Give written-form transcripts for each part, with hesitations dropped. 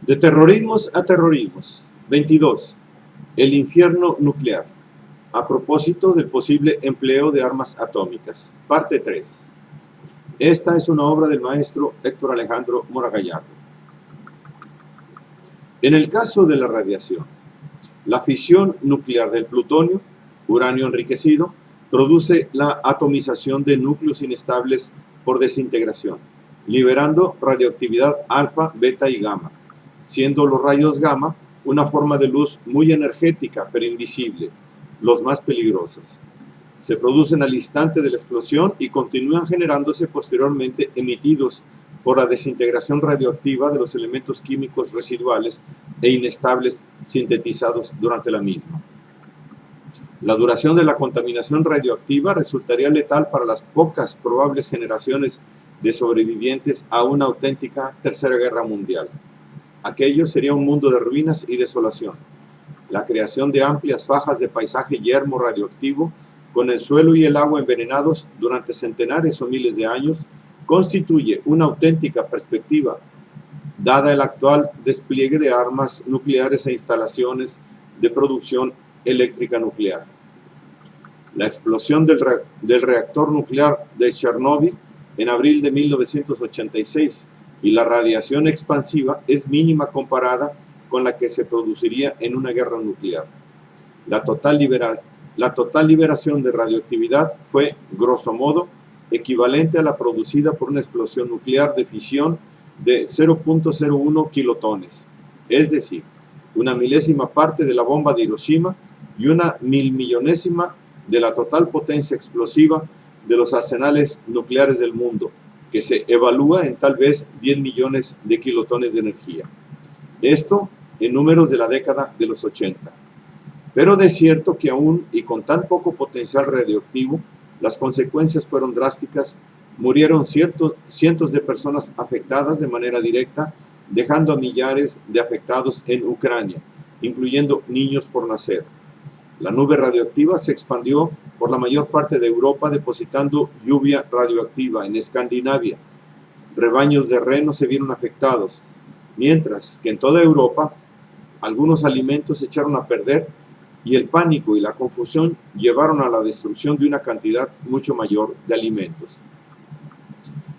De terrorismos a terrorismos. 22. El infierno nuclear. A propósito del posible empleo de armas atómicas. Parte 3. Esta es una obra del maestro Héctor Alejandro Mora Gallardo. En el caso de la radiación, la fisión nuclear del plutonio, uranio enriquecido, produce la atomización de núcleos inestables por desintegración, liberando radioactividad alfa, beta y gamma, siendo los rayos gamma una forma de luz muy energética pero invisible, los más peligrosos. Se producen al instante de la explosión y continúan generándose posteriormente emitidos por la desintegración radioactiva de los elementos químicos residuales e inestables sintetizados durante la misma. La duración de la contaminación radioactiva resultaría letal para las pocas probables generaciones de sobrevivientes a una auténtica tercera guerra mundial. Aquello sería un mundo de ruinas y desolación. La creación de amplias fajas de paisaje yermo radioactivo, con el suelo y el agua envenenados durante centenares o miles de años, constituye una auténtica perspectiva, dada el actual despliegue de armas nucleares e instalaciones de producción eléctrica nuclear. La explosión del reactor nuclear de Chernóbil en abril de 1986 y la radiación expansiva es mínima comparada con la que se produciría en una guerra nuclear. La total liberación de radioactividad fue, grosso modo, equivalente a la producida por una explosión nuclear de fisión de 0.01 kilotones, es decir, una milésima parte de la bomba de Hiroshima y una milmillonésima de la total potencia explosiva de los arsenales nucleares del mundo, que se evalúa en tal vez 10 millones de kilotones de energía. Esto en números de la década de los 80. Pero de cierto que aún y con tan poco potencial radioactivo, las consecuencias fueron drásticas. Murieron cientos de personas afectadas de manera directa, dejando a millares de afectados en Ucrania, incluyendo niños por nacer. La nube radioactiva se expandió por la mayor parte de Europa, depositando lluvia radioactiva en Escandinavia. Rebaños de renos se vieron afectados, mientras que en toda Europa algunos alimentos se echaron a perder y el pánico y la confusión llevaron a la destrucción de una cantidad mucho mayor de alimentos.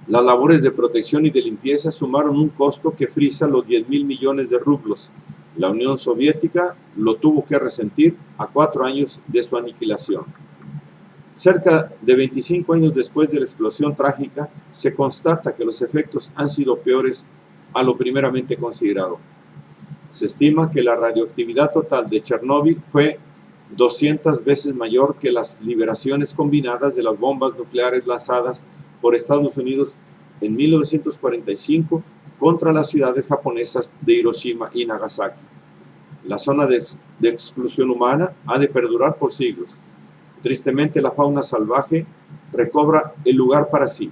Las labores de protección y de limpieza sumaron un costo que frisa los 10.000 millones de rublos. La Unión Soviética lo tuvo que resentir a 4 años de su aniquilación. Cerca de 25 años después de la explosión trágica, se constata que los efectos han sido peores a lo primeramente considerado. Se estima que la radioactividad total de Chernóbil fue 200 veces mayor que las liberaciones combinadas de las bombas nucleares lanzadas por Estados Unidos en 1945 contra las ciudades japonesas de Hiroshima y Nagasaki. La zona de exclusión humana ha de perdurar por siglos. Tristemente, la fauna salvaje recobra el lugar para sí.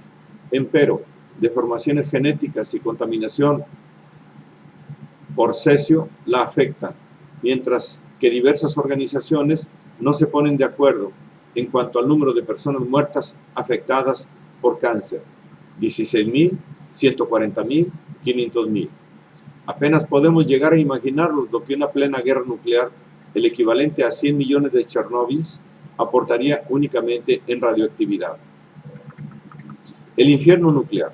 Empero, deformaciones genéticas y contaminación por cesio la afectan, mientras que diversas organizaciones no se ponen de acuerdo en cuanto al número de personas muertas afectadas por cáncer: 16.000, 140.000, 500.000. Apenas podemos llegar a imaginarnos lo que una plena guerra nuclear, el equivalente a 100 millones de Chernóbils, aportaría únicamente en radioactividad. El infierno nuclear.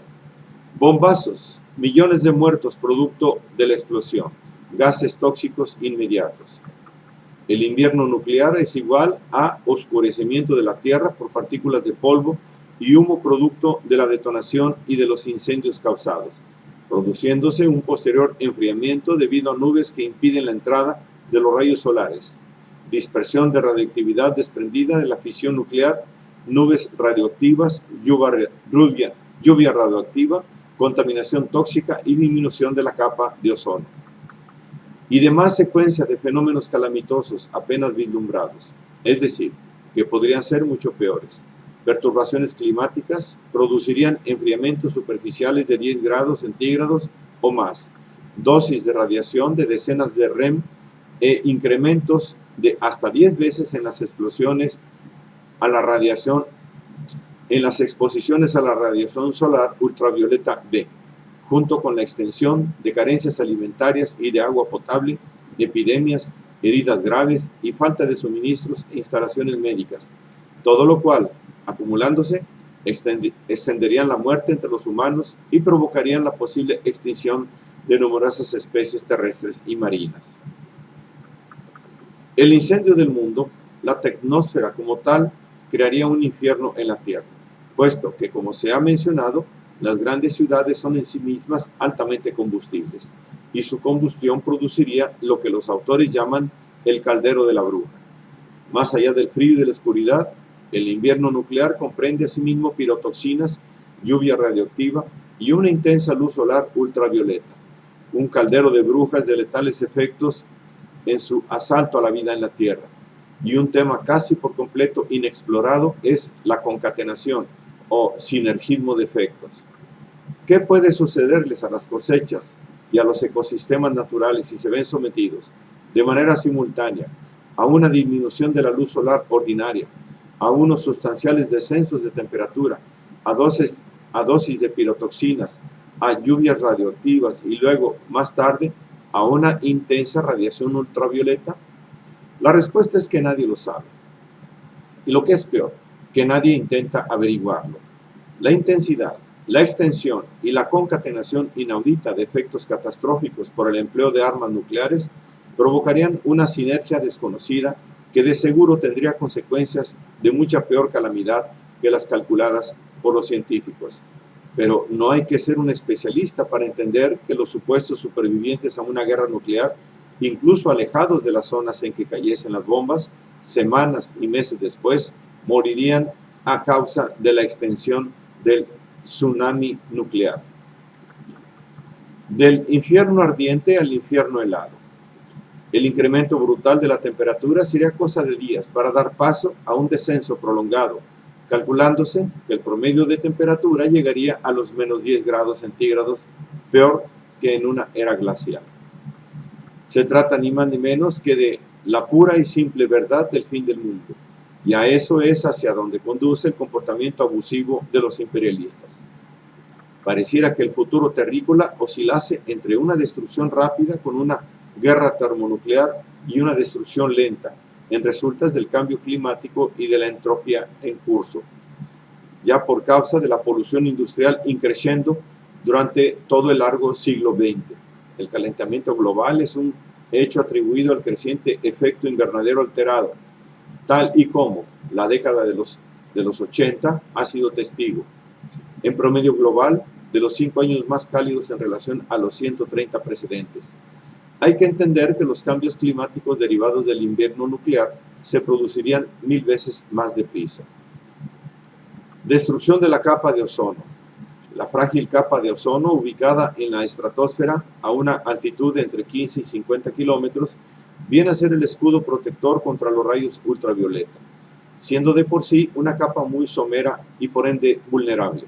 Bombazos, millones de muertos producto de la explosión, gases tóxicos inmediatos. El invierno nuclear es igual a oscurecimiento de la Tierra por partículas de polvo y humo producto de la detonación y de los incendios causados, produciéndose un posterior enfriamiento debido a nubes que impiden la entrada de los rayos solares, dispersión de radioactividad desprendida de la fisión nuclear, nubes radioactivas, lluvia radioactiva, contaminación tóxica y disminución de la capa de ozono. Y demás secuencia de fenómenos calamitosos apenas vislumbrados, es decir, que podrían ser mucho peores. Perturbaciones climáticas producirían enfriamientos superficiales de 10 grados centígrados o más, dosis de radiación de decenas de REM e incrementos de hasta 10 veces en las explosiones a la radiación, en las exposiciones a la radiación solar ultravioleta B, junto con la extensión de carencias alimentarias y de agua potable, epidemias, heridas graves y falta de suministros e instalaciones médicas, todo lo cual, acumulándose, extenderían la muerte entre los humanos y provocarían la posible extinción de numerosas especies terrestres y marinas. El incendio del mundo, la tecnosfera como tal, crearía un infierno en la Tierra, puesto que, como se ha mencionado, las grandes ciudades son en sí mismas altamente combustibles, y su combustión produciría lo que los autores llaman el caldero de la bruja. Más allá del frío y de la oscuridad, el invierno nuclear comprende asimismo pirotoxinas, lluvia radioactiva y una intensa luz solar ultravioleta, un caldero de brujas de letales efectos en su asalto a la vida en la Tierra. Y un tema casi por completo inexplorado es la concatenación o sinergismo de efectos. ¿Qué puede sucederles a las cosechas y a los ecosistemas naturales si se ven sometidos de manera simultánea a una disminución de la luz solar ordinaria, a unos sustanciales descensos de temperatura, a dosis de pirotoxinas, a lluvias radioactivas y luego, más tarde, a una intensa radiación ultravioleta? La respuesta es que nadie lo sabe. Y lo que es peor, que nadie intenta averiguarlo. La intensidad, la extensión y la concatenación inaudita de efectos catastróficos por el empleo de armas nucleares provocarían una sinergia desconocida que de seguro tendría consecuencias de mucha peor calamidad que las calculadas por los científicos. Pero no hay que ser un especialista para entender que los supuestos supervivientes a una guerra nuclear, incluso alejados de las zonas en que cayesen las bombas, semanas y meses después, morirían a causa de la extensión del tsunami nuclear. Del infierno ardiente al infierno helado. El incremento brutal de la temperatura sería cosa de días para dar paso a un descenso prolongado, calculándose que el promedio de temperatura llegaría a los menos 10 grados centígrados, peor que en una era glacial. Se trata ni más ni menos que de la pura y simple verdad del fin del mundo, y a eso es hacia donde conduce el comportamiento abusivo de los imperialistas. Pareciera que el futuro terrícola oscilase entre una destrucción rápida con una guerra termonuclear y una destrucción lenta, en resultas del cambio climático y de la entropía en curso, ya por causa de la polución industrial increciendo durante todo el largo siglo XX. El calentamiento global es un hecho atribuido al creciente efecto invernadero alterado, tal y como la década de los 80 ha sido testigo. En promedio global, de los 5 años más cálidos en relación a los 130 precedentes. Hay que entender que los cambios climáticos derivados del invierno nuclear se producirían 1000 veces más deprisa. Destrucción de la capa de ozono. La frágil capa de ozono, ubicada en la estratosfera a una altitud de entre 15 y 50 kilómetros, viene a ser el escudo protector contra los rayos ultravioleta, siendo de por sí una capa muy somera y por ende vulnerable,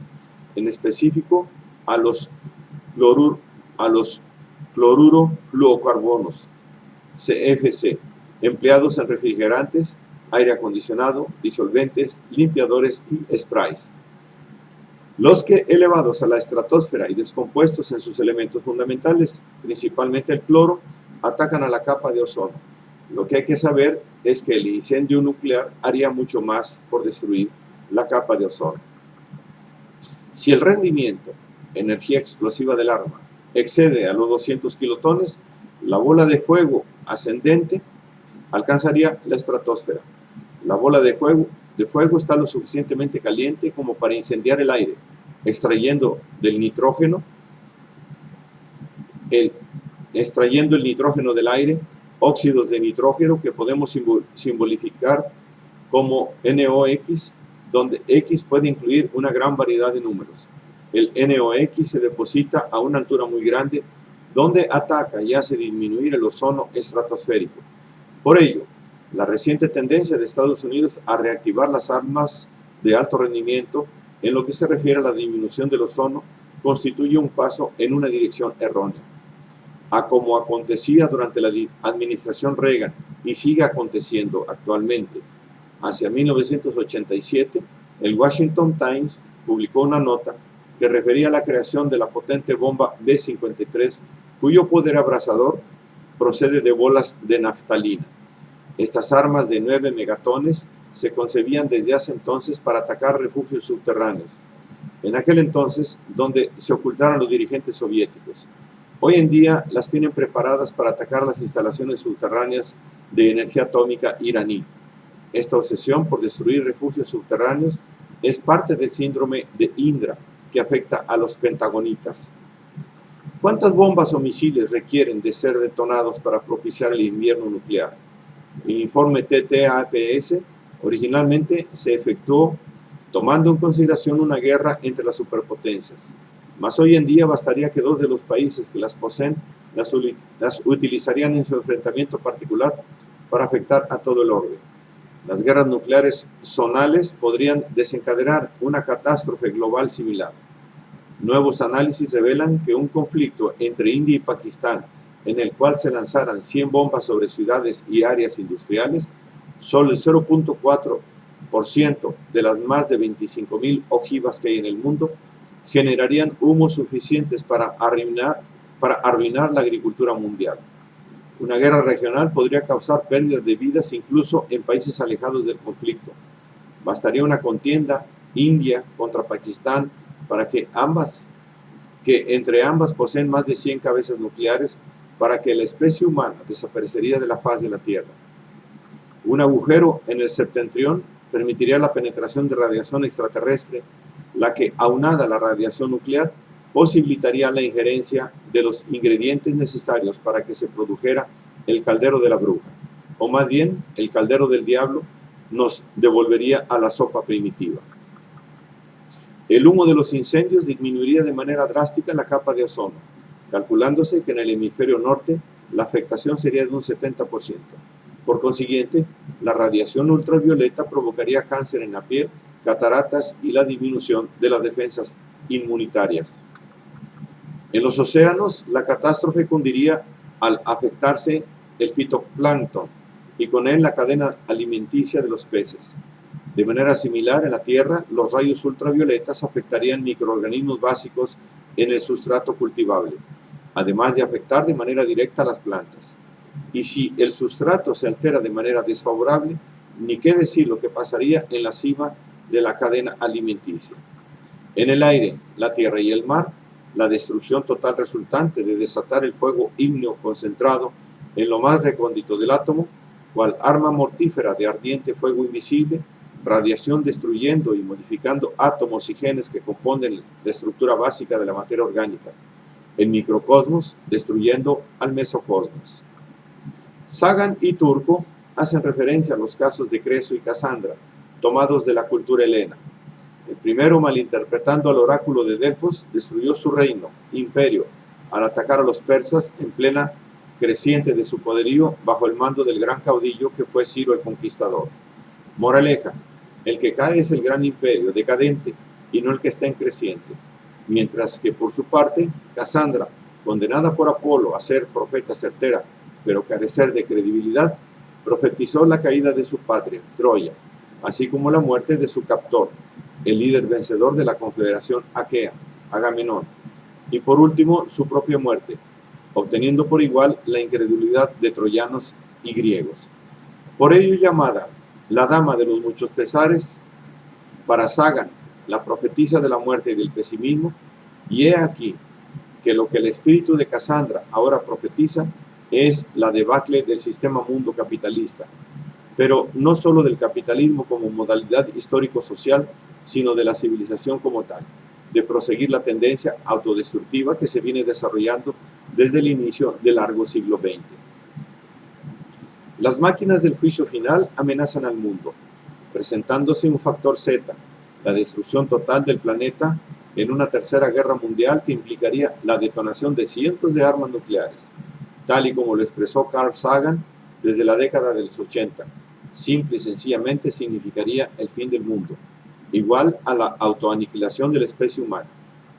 en específico a los clorurofluorocarbonos, CFC, empleados en refrigerantes, aire acondicionado, disolventes, limpiadores y sprays. Los que, elevados a la estratosfera y descompuestos en sus elementos fundamentales, principalmente el cloro, atacan a la capa de ozono. Lo que hay que saber es que el incendio nuclear haría mucho más por destruir la capa de ozono. Si el rendimiento, energía explosiva del arma, excede a los 200 kilotones, la bola de fuego ascendente alcanzaría la estratosfera. La bola de fuego está lo suficientemente caliente como para incendiar el aire, extrayendo el nitrógeno del aire, óxidos de nitrógeno que podemos simbolificar como NOx, donde X puede incluir una gran variedad de números. El NOx se deposita a una altura muy grande, donde ataca y hace disminuir el ozono estratosférico. Por ello, la reciente tendencia de Estados Unidos a reactivar las armas de alto rendimiento en lo que se refiere a la disminución del ozono constituye un paso en una dirección errónea. A como acontecía durante la administración Reagan y sigue aconteciendo actualmente, hacia 1987, el Washington Times publicó una nota que refería a la creación de la potente bomba B-53, cuyo poder abrasador procede de bolas de naftalina. Estas armas de 9 megatones se concebían desde hace entonces para atacar refugios subterráneos, en aquel entonces donde se ocultaron los dirigentes soviéticos. Hoy en día las tienen preparadas para atacar las instalaciones subterráneas de energía atómica iraní. Esta obsesión por destruir refugios subterráneos es parte del síndrome de Indra, que afecta a los pentagonitas. ¿Cuántas bombas o misiles requieren de ser detonados para propiciar el invierno nuclear? El informe TTAPS originalmente se efectuó tomando en consideración una guerra entre las superpotencias, mas hoy en día bastaría que 2 de los países que las poseen las utilizarían en su enfrentamiento particular para afectar a todo el orden. Las guerras nucleares zonales podrían desencadenar una catástrofe global similar. Nuevos análisis revelan que un conflicto entre India y Pakistán, en el cual se lanzaran 100 bombas sobre ciudades y áreas industriales, solo el 0.4% de las más de 25.000 ojivas que hay en el mundo generarían humos suficientes para arruinar la agricultura mundial. Una guerra regional podría causar pérdidas de vidas incluso en países alejados del conflicto. Bastaría una contienda India contra Pakistán para que entre ambas poseen más de 100 cabezas nucleares para que la especie humana desaparecería de la faz de la Tierra. Un agujero en el septentrión permitiría la penetración de radiación extraterrestre, la que, aunada a la radiación nuclear, posibilitaría la injerencia de los ingredientes necesarios para que se produjera el caldero de la bruja, o más bien, el caldero del diablo nos devolvería a la sopa primitiva. El humo de los incendios disminuiría de manera drástica la capa de ozono, calculándose que en el hemisferio norte la afectación sería de un 70%. Por consiguiente, la radiación ultravioleta provocaría cáncer en la piel, cataratas y la disminución de las defensas inmunitarias. En los océanos, la catástrofe cundiría al afectarse el fitoplancton y con él la cadena alimenticia de los peces. De manera similar, en la Tierra, los rayos ultravioletas afectarían microorganismos básicos en el sustrato cultivable, además de afectar de manera directa a las plantas. Y si el sustrato se altera de manera desfavorable, ni qué decir lo que pasaría en la cima de la cadena alimenticia. En el aire, la tierra y el mar, la destrucción total resultante de desatar el fuego ígneo concentrado en lo más recóndito del átomo, cual arma mortífera de ardiente fuego invisible, radiación destruyendo y modificando átomos y genes que componen la estructura básica de la materia orgánica, el microcosmos destruyendo al mesocosmos. Sagan y Turco hacen referencia a los casos de Creso y Casandra, tomados de la cultura helena. El primero, malinterpretando al oráculo de Delfos, destruyó su reino, imperio, al atacar a los persas en plena creciente de su poderío bajo el mando del gran caudillo que fue Ciro el Conquistador. Moraleja: el que cae es el gran imperio decadente y no el que está en creciente. Mientras que por su parte, Casandra, condenada por Apolo a ser profeta certera, pero carecer de credibilidad, profetizó la caída de su patria, Troya, así como la muerte de su captor, el líder vencedor de la confederación aquea, Agamenón, y por último su propia muerte, obteniendo por igual la incredulidad de troyanos y griegos. Por ello llamada la dama de los muchos pesares, para Sagan, la profetisa de la muerte y del pesimismo, y he aquí que lo que el espíritu de Casandra ahora profetiza es la debacle del sistema mundo capitalista, pero no solo del capitalismo como modalidad histórico-social, sino de la civilización como tal, de proseguir la tendencia autodestructiva que se viene desarrollando desde el inicio del largo siglo XX. Las máquinas del juicio final amenazan al mundo, presentándose un factor Z, la destrucción total del planeta en una tercera guerra mundial que implicaría la detonación de cientos de armas nucleares, tal y como lo expresó Carl Sagan desde la década de los 80. Simple y sencillamente significaría el fin del mundo, igual a la autoaniquilación de la especie humana,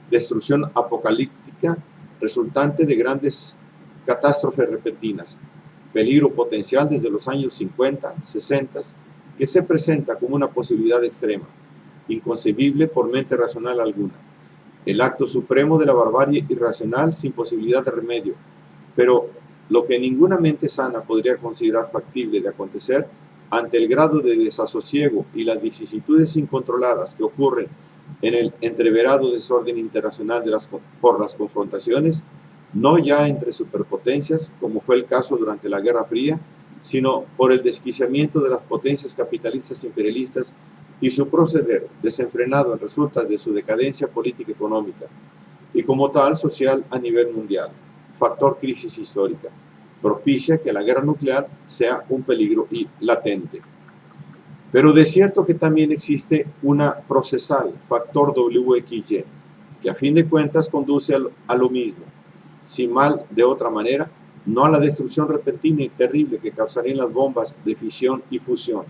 destrucción apocalíptica resultante de grandes catástrofes repentinas, peligro potencial desde los años 50, 60, que se presenta como una posibilidad extrema, inconcebible por mente racional alguna, el acto supremo de la barbarie irracional sin posibilidad de remedio. Pero lo que ninguna mente sana podría considerar factible de acontecer ante el grado de desasosiego y las vicisitudes incontroladas que ocurren en el entreverado desorden internacional por las confrontaciones, no ya entre superpotencias, como fue el caso durante la Guerra Fría, sino por el desquiciamiento de las potencias capitalistas imperialistas y su proceder desenfrenado en resultas de su decadencia política económica y como tal social a nivel mundial, factor crisis histórica, propicia que la guerra nuclear sea un peligro latente. Pero de cierto que también existe una procesal, factor WXY, que a fin de cuentas conduce a lo mismo, si mal de otra manera, no a la destrucción repentina y terrible que causarían las bombas de fisión y fusión,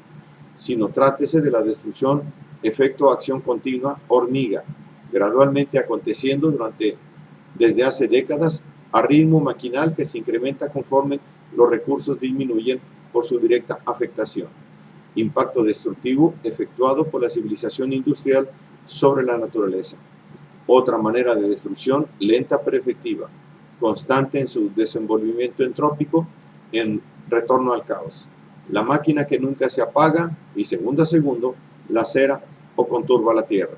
sino trátese de la destrucción, efecto acción continua, hormiga, gradualmente aconteciendo desde hace décadas a ritmo maquinal que se incrementa conforme los recursos disminuyen por su directa afectación. Impacto destructivo efectuado por la civilización industrial sobre la naturaleza. Otra manera de destrucción lenta pero efectiva, constante en su desenvolvimiento entrópico, en retorno al caos. La máquina que nunca se apaga y segundo a segundo lacera o conturba la tierra.